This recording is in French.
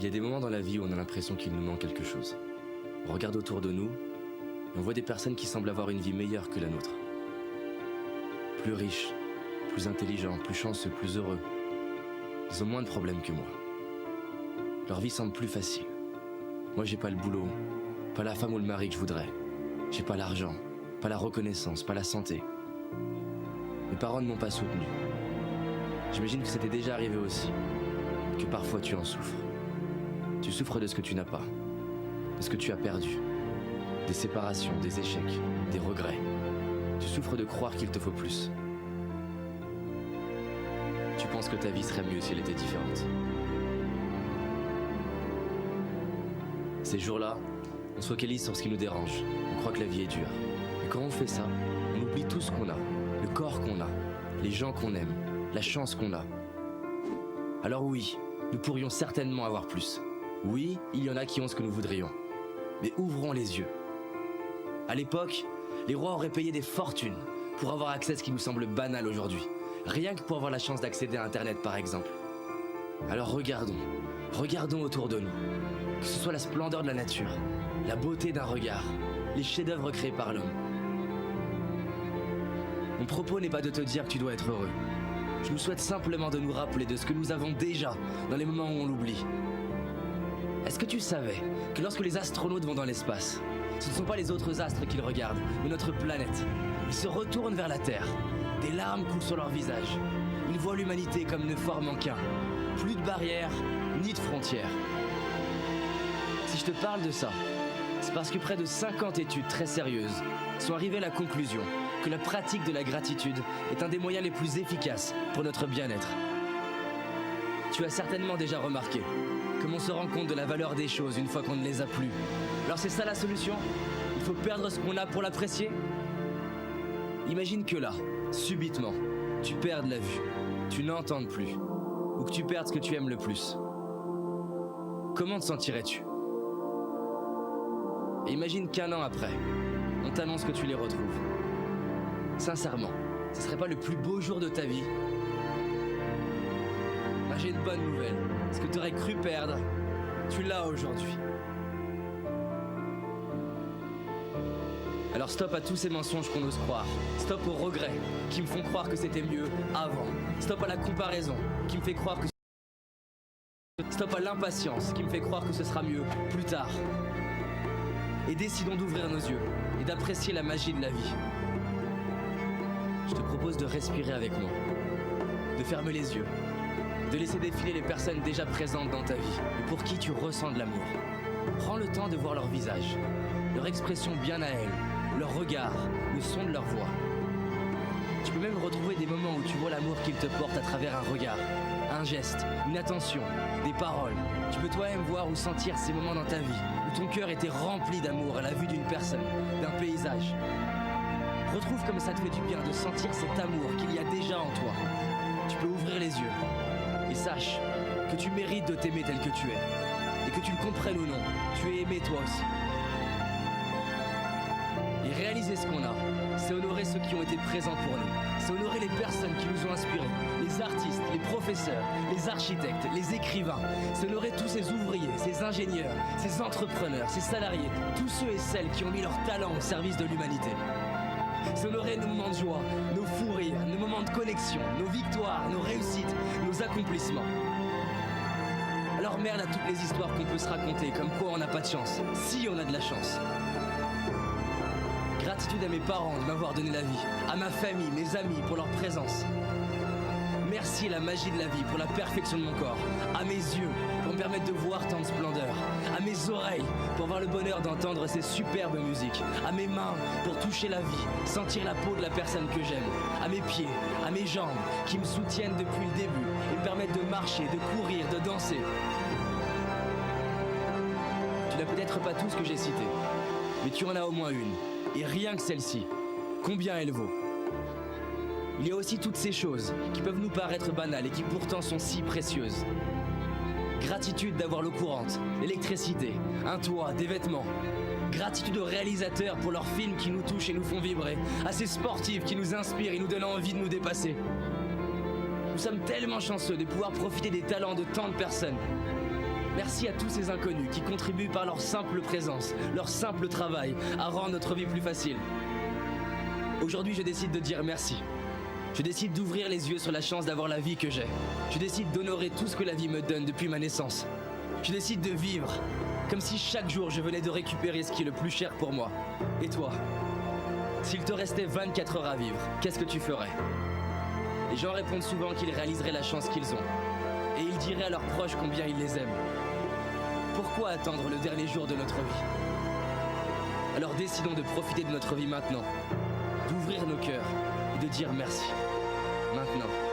Il y a des moments dans la vie où on a l'impression qu'il nous manque quelque chose. On regarde autour de nous et on voit des personnes qui semblent avoir une vie meilleure que la nôtre. Plus riches, plus intelligents, plus chanceux, plus heureux. Ils ont moins de problèmes que moi. Leur vie semble plus facile. Moi, j'ai pas le boulot, pas la femme ou le mari que je voudrais. J'ai pas l'argent, pas la reconnaissance, pas la santé. Mes parents ne m'ont pas soutenu. J'imagine que c'était déjà arrivé aussi, que parfois tu en souffres. Tu souffres de ce que tu n'as pas, de ce que tu as perdu, des séparations, des échecs, des regrets. Tu souffres de croire qu'il te faut plus. Tu penses que ta vie serait mieux si elle était différente. Ces jours-là, on se focalise sur ce qui nous dérange. On croit que la vie est dure. Et quand on fait ça, on oublie tout ce qu'on a, le corps qu'on a, les gens qu'on aime, la chance qu'on a. Alors oui, nous pourrions certainement avoir plus. Oui, il y en a qui ont ce que nous voudrions. Mais ouvrons les yeux. À l'époque, les rois auraient payé des fortunes pour avoir accès à ce qui nous semble banal aujourd'hui. Rien que pour avoir la chance d'accéder à Internet, par exemple. Alors regardons autour de nous. Que ce soit la splendeur de la nature, la beauté d'un regard, les chefs-d'œuvre créés par l'homme. Mon propos n'est pas de te dire que tu dois être heureux. Je nous souhaite simplement de nous rappeler de ce que nous avons déjà dans les moments où on l'oublie. Est-ce que tu savais que lorsque les astronautes vont dans l'espace, ce ne sont pas les autres astres qu'ils regardent, mais notre planète. Ils se retournent vers la Terre. Des larmes coulent sur leur visage. Ils voient l'humanité comme ne formant qu'un. Plus de barrières, ni de frontières. Si je te parle de ça, c'est parce que près de 50 études très sérieuses sont arrivées à la conclusion que la pratique de la gratitude est un des moyens les plus efficaces pour notre bien-être. Tu as certainement déjà remarqué comme on se rend compte de la valeur des choses une fois qu'on ne les a plus. Alors c'est ça la solution? Il faut perdre ce qu'on a pour l'apprécier? Imagine que là, subitement, tu perdes la vue, tu n'entends plus, ou que tu perdes ce que tu aimes le plus. Comment te sentirais-tu? Et imagine qu'un an après, on t'annonce que tu les retrouves. Sincèrement, ce serait pas le plus beau jour de ta vie? Bah, j'ai une bonne nouvelle. Ce que tu aurais cru perdre, tu l'as aujourd'hui. Alors stop à tous ces mensonges qu'on ose croire. Stop aux regrets qui me font croire que c'était mieux avant. Stop à la comparaison qui me fait croire que... Stop à l'impatience qui me fait croire que ce sera mieux plus tard. Et décidons d'ouvrir nos yeux et d'apprécier la magie de la vie. Je te propose de respirer avec moi, de fermer les yeux, de laisser défiler les personnes déjà présentes dans ta vie et pour qui tu ressens de l'amour. Prends le temps de voir leur visage, leur expression bien à elles, leur regard, le son de leur voix. Tu peux même retrouver des moments où tu vois l'amour qu'ils te portent à travers un regard, un geste, une attention, des paroles. Tu peux toi-même voir ou sentir ces moments dans ta vie où ton cœur était rempli d'amour à la vue d'une personne, d'un paysage. Retrouve comme ça te fait du bien de sentir cet amour qu'il y a déjà en toi. Tu peux ouvrir les yeux et sache que tu mérites de t'aimer tel que tu es. Et que tu le comprennes ou non, tu es aimé toi aussi. Et réaliser ce qu'on a, c'est honorer ceux qui ont été présents pour nous. C'est honorer les personnes qui nous ont inspirés, les artistes, les professeurs, les architectes, les écrivains. C'est honorer tous ces ouvriers, ces ingénieurs, ces entrepreneurs, ces salariés, tous ceux et celles qui ont mis leur talent au service de l'humanité. C'est honorer nos moments de joie, nos fous rires, nos moments de connexion, nos victoires, nos réussites, nos accomplissements. Alors merde à toutes les histoires qu'on peut se raconter, comme quoi on n'a pas de chance, si on a de la chance. Gratitude à mes parents de m'avoir donné la vie, à ma famille, mes amis pour leur présence. Merci à la magie de la vie pour la perfection de mon corps, à mes yeux pour me permettre de voir tant de splendeur, à mes oreilles pour avoir le bonheur d'entendre ces superbes musiques, à mes mains pour toucher la vie, sentir la peau de la personne que j'aime, à mes pieds, à mes jambes qui me soutiennent depuis le début et me permettent de marcher, de courir, de danser. Tu n'as peut-être pas tout ce que j'ai cité, mais tu en as au moins une, et rien que celle-ci, combien elle vaut? Il y a aussi toutes ces choses qui peuvent nous paraître banales et qui pourtant sont si précieuses. Gratitude d'avoir l'eau courante, l'électricité, un toit, des vêtements. Gratitude aux réalisateurs pour leurs films qui nous touchent et nous font vibrer, à ces sportifs qui nous inspirent et nous donnent envie de nous dépasser. Nous sommes tellement chanceux de pouvoir profiter des talents de tant de personnes. Merci à tous ces inconnus qui contribuent par leur simple présence, leur simple travail, à rendre notre vie plus facile. Aujourd'hui, je décide de dire merci. Je décide d'ouvrir les yeux sur la chance d'avoir la vie que j'ai. Je décide d'honorer tout ce que la vie me donne depuis ma naissance. Je décide de vivre, comme si chaque jour je venais de récupérer ce qui est le plus cher pour moi. Et toi, s'il te restait 24 heures à vivre, qu'est-ce que tu ferais? Les gens répondent souvent qu'ils réaliseraient la chance qu'ils ont. Et ils diraient à leurs proches combien ils les aiment. Pourquoi attendre le dernier jour de notre vie? Alors décidons de profiter de notre vie maintenant, d'ouvrir nos cœurs et de dire merci. Maintenant.